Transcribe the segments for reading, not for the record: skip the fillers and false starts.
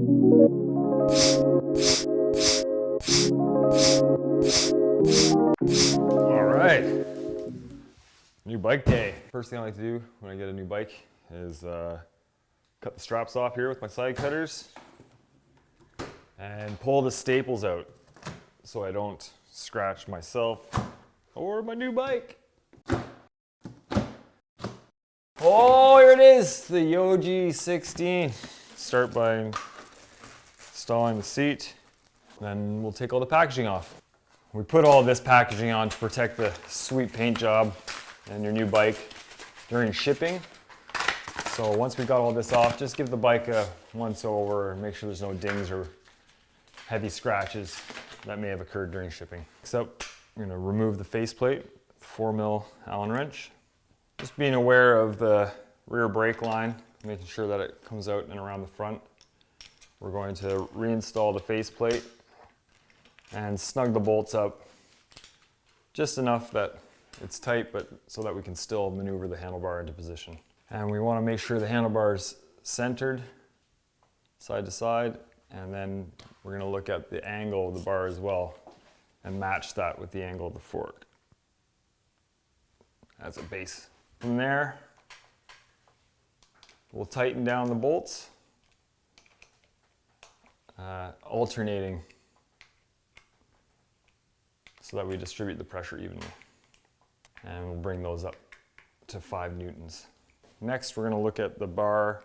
All right, new bike day. First thing I like to do when I get a new bike is cut the straps off here with my side cutters and pull the staples out so I don't scratch myself or my new bike. Oh, here it is, the Yoji 16. Start by installing the seat, then we'll take all the packaging off. We put all this packaging on to protect the sweet paint job and your new bike during shipping. So once we got all this off, just give the bike a once over and make sure there's no dings or heavy scratches that may have occurred during shipping. So I'm gonna remove the faceplate, 4mm Allen wrench. Just being aware of the rear brake line, making sure that it comes out and around the front. We're going to reinstall the faceplate and snug the bolts up just enough that it's tight, but so that we can still maneuver the handlebar into position. And we want to make sure the handlebar is centered side to side, and then we're going to look at the angle of the bar as well and match that with the angle of the fork as a base. From there, we'll tighten down the bolts, alternating so that we distribute the pressure evenly. And we'll bring those up to 5 newtons. Next, we're going to look at the bar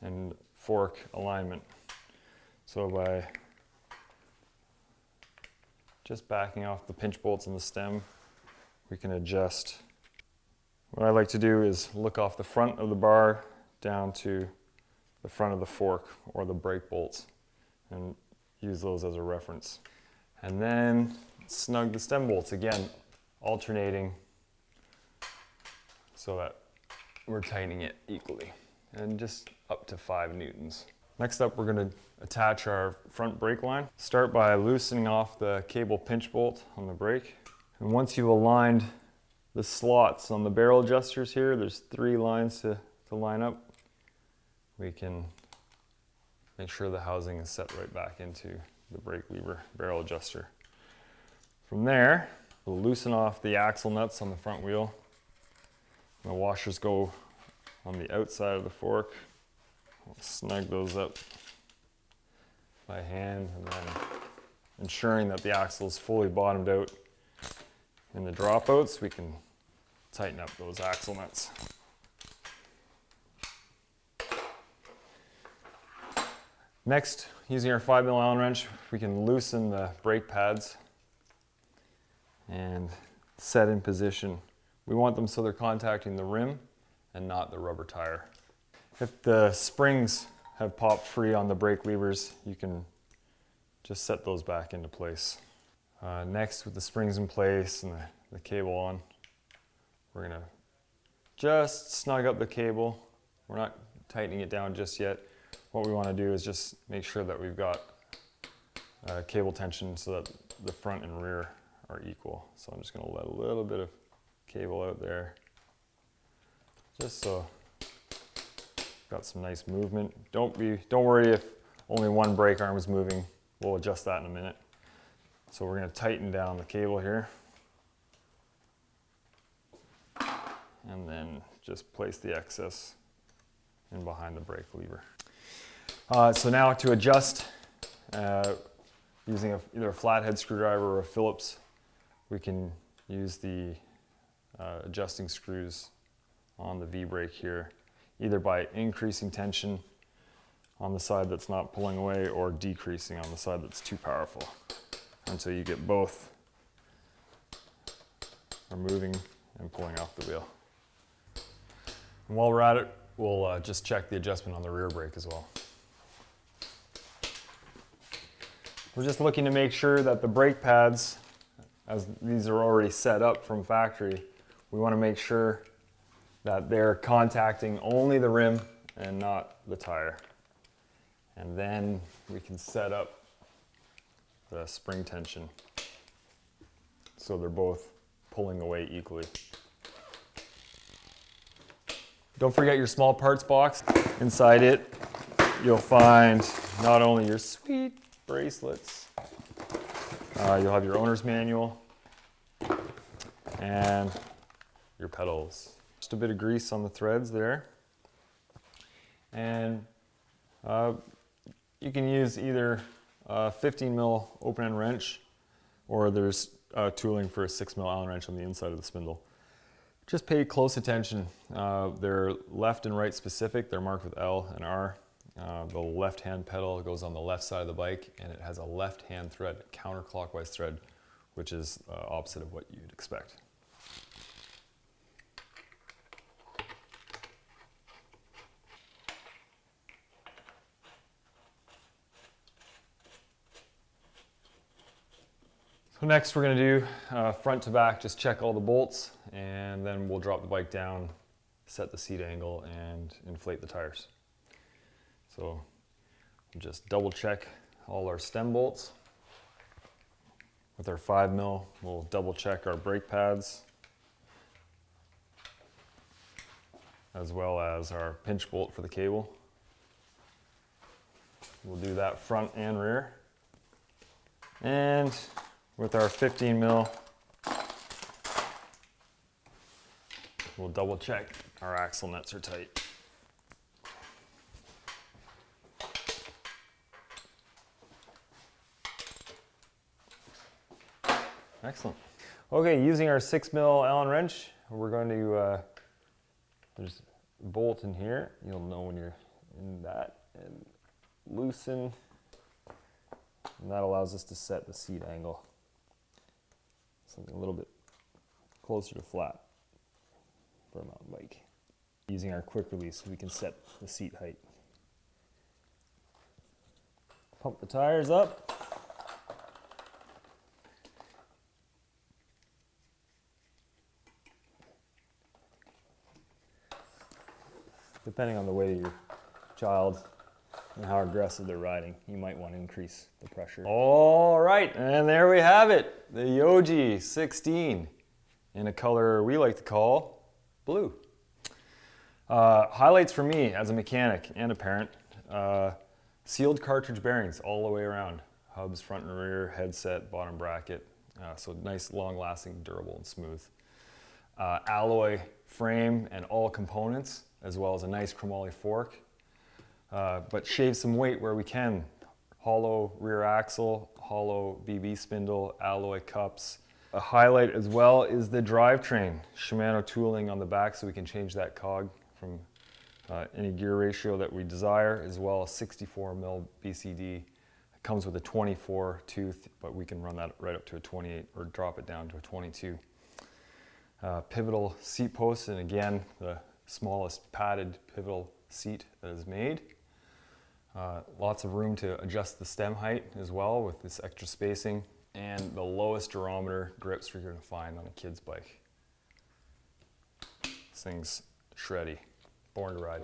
and fork alignment. So by just backing off the pinch bolts in the stem, we can adjust. What I like to do is look off the front of the bar down to the front of the fork or the brake bolts and use those as a reference. And then snug the stem bolts, again, alternating so that we're tightening it equally, and just up to 5 newtons. Next up, we're going to attach our front brake line. Start by loosening off the cable pinch bolt on the brake. And once you've aligned the slots on the barrel adjusters here, there's 3 lines to line up. We can make sure the housing is set right back into the brake lever barrel adjuster. From there, we'll loosen off the axle nuts on the front wheel. The washers go on the outside of the fork. We'll snug those up by hand, and then ensuring that the axle is fully bottomed out in the dropouts, we can tighten up those axle nuts. Next, using our 5mm Allen wrench, we can loosen the brake pads and set in position. We want them so they're contacting the rim and not the rubber tire. If the springs have popped free on the brake levers, you can just set those back into place. Next, with the springs in place and the cable on, we're gonna just snug up the cable. We're not tightening it down just yet. What we wanna do is just make sure that we've got cable tension so that the front and rear are equal. So I'm just gonna let a little bit of cable out there, just so got some nice movement. Don't worry if only one brake arm is moving. We'll adjust that in a minute. So we're going to tighten down the cable here, and then just place the excess in behind the brake lever. So now to adjust, using either a flathead screwdriver or a Phillips, we can use the adjusting screws on the V-brake here, either by increasing tension on the side that's not pulling away or decreasing on the side that's too powerful, until you get both removing and pulling off the wheel. And while we're at it, we'll just check the adjustment on the rear brake as well. We're just looking to make sure that the brake pads, as these are already set up from factory, we want to make sure that they're contacting only the rim and not the tire. And then we can set up the spring tension so they're both pulling away equally. Don't forget your small parts box. Inside it, you'll find not only your sweet bracelets, you'll have your owner's manual and your pedals. Just a bit of grease on the threads there. And you can use either a 15 mil open end wrench, or there's tooling for a 6 mil Allen wrench on the inside of the spindle. Just pay close attention. They're left and right specific. They're marked with L and R. The left hand pedal goes on the left side of the bike, and it has a left hand thread, a counterclockwise thread, which is opposite of what you'd expect. So next we're going to do front to back, just check all the bolts, and then we'll drop the bike down, set the seat angle, and inflate the tires. So we'll just double check all our stem bolts. With our 5 mil, we'll double check our brake pads, as well as our pinch bolt for the cable. We'll do that front and rear. And with our 15 mil, we'll double check our axle nuts are tight. Excellent. Okay, using our 6 mil Allen wrench, we're going to, there's a bolt in here. You'll know when you're in that, and loosen, and that allows us to set the seat angle. Something a little bit closer to flat for a mountain bike. Using our quick release, we can set the seat height. Pump the tires up. Depending on the way your child and how aggressive they're riding, you might want to increase the pressure. All right, and there we have it, the Yoji 16 in a color we like to call blue. Highlights for me as a mechanic and a parent, sealed cartridge bearings all the way around, hubs front and rear, headset, bottom bracket, so nice, long-lasting, durable, and smooth. Alloy frame and all components, as well as a nice chromoly fork. But shave some weight where we can. Hollow rear axle, hollow BB spindle, alloy cups. A highlight as well is the drivetrain. Shimano tooling on the back so we can change that cog from any gear ratio that we desire, as well as 64 mil BCD. It comes with a 24 tooth, but we can run that right up to a 28 or drop it down to a 22. Pivotal seat posts, and again, the smallest padded pivotal seat that is made. Lots of room to adjust the stem height as well with this extra spacing, and the lowest durometer grips you're going to find on a kid's bike. This thing's shreddy. Born to ride.